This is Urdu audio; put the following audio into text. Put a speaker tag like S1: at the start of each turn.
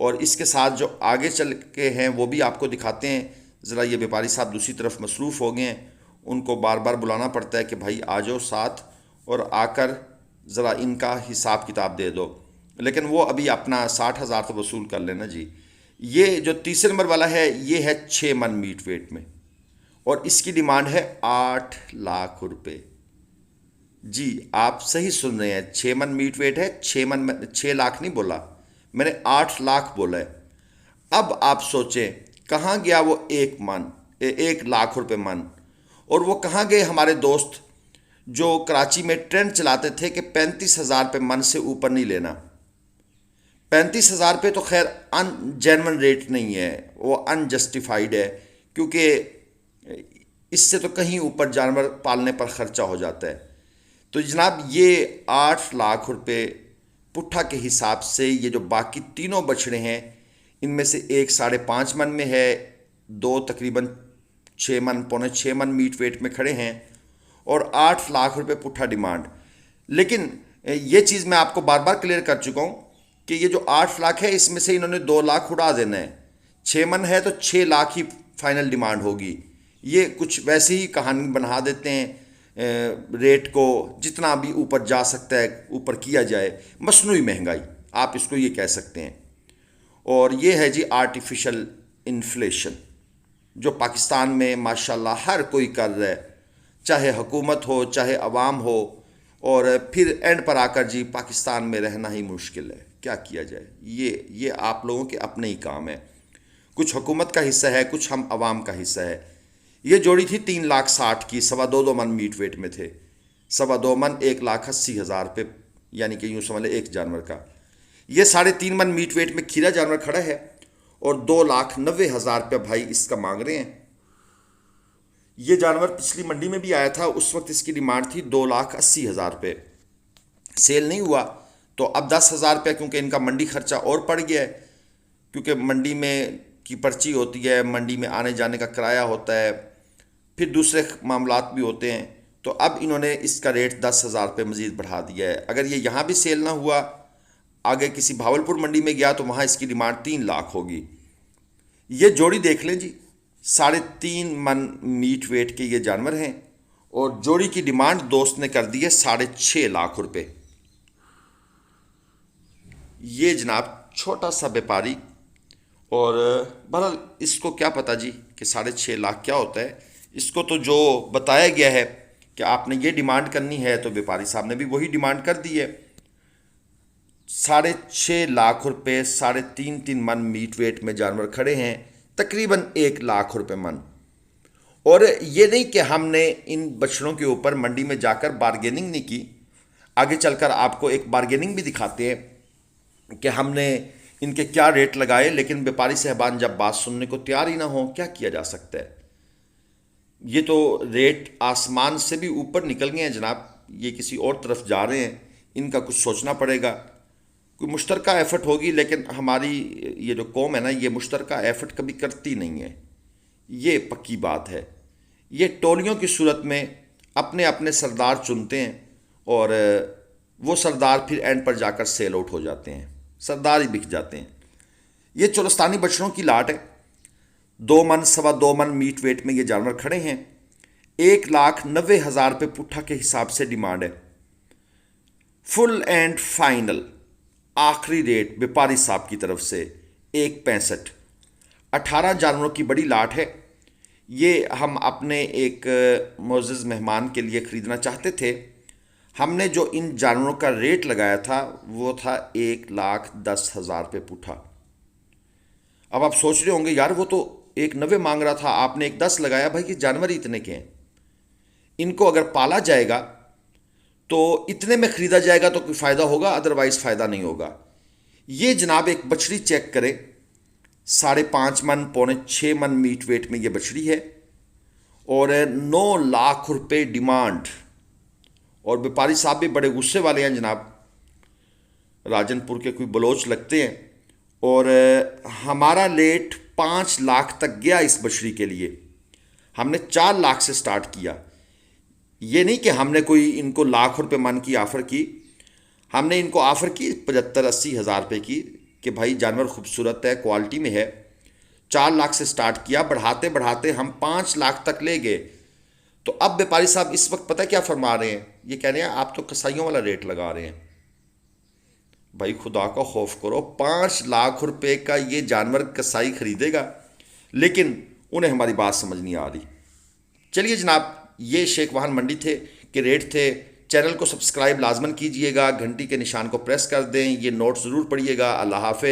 S1: اور اس کے ساتھ جو آگے چل کے ہیں وہ بھی آپ کو دکھاتے ہیں. ذرا یہ بیپاری صاحب دوسری طرف مصروف ہو گئے ہیں، ان کو بار بار بلانا پڑتا ہے کہ بھائی آ جاؤ ساتھ اور آ کر ذرا ان کا حساب کتاب دے دو، لیکن وہ ابھی اپنا 60,000 تو وصول کر لینا جی. یہ جو تیسرے نمبر والا ہے یہ ہے 6 من میٹ ویٹ میں، اور اس کی ڈیمانڈ ہے 8 لاکھ روپے. جی آپ صحیح سن رہے ہیں، 6 من میٹ ویٹ ہے، 6 لاکھ نہیں بولا میں نے، 8 لاکھ بولا ہے. اب آپ سوچیں کہاں گیا وہ 1 لاکھ روپے من، اور وہ کہاں گئے ہمارے دوست جو کراچی میں ٹرینڈ چلاتے تھے کہ 35,000 روپے من سے اوپر نہیں لینا. 35,000 روپے تو خیر ان جینون ریٹ نہیں ہے، وہ ان جسٹیفائیڈ ہے، کیونکہ اس سے تو کہیں اوپر جانور پالنے پر خرچہ ہو جاتا ہے. تو جناب یہ 8 لاکھ روپے پٹھا کے حساب سے یہ جو باقی تینوں بچڑے ہیں ان میں سے ایک 5.5 من میں ہے، 2 تقریباً 6 من پونے 6 من میٹ ویٹ میں کھڑے ہیں، اور 8 لاکھ روپے پٹھا ڈیمانڈ. لیکن یہ چیز میں آپ کو بار بار کلیئر کر چکا ہوں کہ یہ جو 8 لاکھ ہے اس میں سے انہوں نے 2 لاکھ اڑا دینا ہے. 6 من ہے تو 6 لاکھ ہی فائنل ڈیمانڈ ہوگی. یہ کچھ ویسے ہی کہانی بنا دیتے ہیں ریٹ کو، جتنا بھی اوپر جا سکتا ہے اوپر کیا جائے، مصنوعی مہنگائی آپ اس کو یہ کہہ سکتے ہیں. اور یہ ہے جی آرٹیفیشل انفلیشن جو پاکستان میں ماشاءاللہ ہر کوئی کر رہا ہے، چاہے حکومت ہو چاہے عوام ہو، اور پھر اینڈ پر آ کر جی پاکستان میں رہنا ہی مشکل ہے. کیا کیا جائے، یہ آپ لوگوں کے اپنے ہی کام ہے. کچھ حکومت کا حصہ ہے، کچھ ہم عوام کا حصہ ہے. یہ جوڑی تھی 3,60,000 کی، 2.25 من میٹ ویٹ میں تھے. 2.25 من 1,80,000 روپے، یعنی کہ یوں سمجھ لیں ایک جانور کا. یہ 3.5 من میٹ ویٹ میں کھیرا جانور کھڑا ہے اور 2,90,000 روپے بھائی اس کا مانگ رہے ہیں. یہ جانور پچھلی منڈی میں بھی آیا تھا، اس وقت اس کی ڈیمانڈ تھی 2,80,000 روپے. سیل نہیں ہوا تو اب 10,000 روپے کیونکہ ان کا منڈی خرچہ اور پڑ گیا ہے، کیونکہ منڈی میں کی پرچی ہوتی ہے، منڈی میں آنے جانے کا کرایہ ہوتا ہے، پھر دوسرے معاملات بھی ہوتے ہیں. تو اب انہوں نے اس کا ریٹ 10,000 روپے مزید بڑھا دیا ہے. اگر یہ یہاں بھی سیل نہ ہوا، آگے کسی بھاولپور منڈی میں گیا تو وہاں اس کی ڈیمانڈ 3 لاکھ ہوگی. یہ جوڑی دیکھ لیں جی، 3.5 من میٹ ویٹ کے یہ جانور ہیں، اور جوڑی کی ڈیمانڈ دوست نے کر دی ہے 6.5 لاکھ روپے. یہ جناب چھوٹا سا بیپاری، اور بہرحال اس کو کیا پتہ جی کہ 6.5 لاکھ کیا ہوتا ہے. اس کو تو جو بتایا گیا ہے کہ آپ نے یہ ڈیمانڈ کرنی ہے تو بیپاری صاحب نے بھی وہی ڈیمانڈ کر دی ہے. 6.5 لاکھ روپے 3.5 من میٹ ویٹ میں جانور کھڑے ہیں، تقریباً 1 لاکھ روپے من. اور یہ نہیں کہ ہم نے ان بچڑوں کے اوپر منڈی میں جا کر بارگیننگ نہیں کی. آگے چل کر آپ کو ایک بارگیننگ بھی دکھاتے ہیں کہ ہم نے ان کے کیا ریٹ لگائے، لیکن بیپاری صاحبان جب بات سننے کو تیار ہی نہ ہوں کیا کیا جا سکتا ہے. یہ تو ریٹ آسمان سے بھی اوپر نکل گئے ہیں جناب، یہ کسی اور طرف جا رہے ہیں. ان کا کچھ سوچنا پڑے گا، کوئی مشترکہ ایفرٹ ہوگی. لیکن ہماری یہ جو قوم ہے نا، یہ مشترکہ ایفرٹ کبھی کرتی نہیں ہے، یہ پکی بات ہے. یہ ٹولیوں کی صورت میں اپنے اپنے سردار چنتے ہیں، اور وہ سردار پھر اینڈ پر جا کر سیل آؤٹ ہو جاتے ہیں، سردار ہی بک جاتے ہیں. یہ چولستانی بچڑوں کی لاٹ ہے. 2 من 2.25 من میٹ ویٹ میں یہ جانور کھڑے ہیں. 1,90,000 روپے پٹھا کے حساب سے ڈیمانڈ ہے. فل اینڈ فائنل آخری ریٹ بیپاری صاحب کی طرف سے 1.65. 18 جانوروں کی بڑی لاٹ ہے. یہ ہم اپنے ایک معزز مہمان کے لیے خریدنا چاہتے تھے. ہم نے جو ان جانوروں کا ریٹ لگایا تھا وہ تھا 1,10,000 روپے پٹھا. اب آپ سوچ رہے ہوں گے یار وہ تو 1,90 مانگ رہا تھا، آپ نے 1,10 لگایا. بھائی یہ جانور ہی اتنے کے ہیں، ان کو اگر پالا جائے گا تو اتنے میں خریدا جائے گا تو کوئی فائدہ ہوگا، ادروائز فائدہ نہیں ہوگا. یہ جناب ایک بچڑی چیک کریں، 5.5 من پونے 6 من میٹ ویٹ میں یہ بچڑی ہے، اور 9 لاکھ روپے ڈیمانڈ. اور بیپاری صاحب بھی بڑے غصے والے ہیں جناب، راجن پور کے کوئی بلوچ لگتے ہیں. اور ہمارا ریٹ 5 لاکھ تک گیا اس بچڑی کے لیے. ہم نے 4 لاکھ سے سٹارٹ کیا. یہ نہیں کہ ہم نے کوئی ان کو لاکھ روپے من کی آفر کی، ہم نے ان کو آفر کی 75-80 ہزار روپے کی. کہ بھائی جانور خوبصورت ہے، کوالٹی میں ہے، 4 لاکھ سے سٹارٹ کیا، بڑھاتے بڑھاتے ہم 5 لاکھ تک لے گئے. تو اب بیپاری صاحب اس وقت پتہ کیا فرما رہے ہیں؟ یہ کہہ رہے ہیں آپ تو کسائیوں والا ریٹ لگا رہے ہیں. بھائی خدا کا خوف کرو، 5 لاکھ روپے کا یہ جانور کسائی خریدے گا؟ لیکن انہیں ہماری بات سمجھ نہیں آ رہی. چلیے جناب، یہ شیخ واہن منڈی تھے کہ ریٹ تھے. چینل کو سبسکرائب لازمن کیجئے گا، گھنٹی کے نشان کو پریس کر دیں، یہ نوٹ ضرور پڑھیے گا. اللہ حافظ.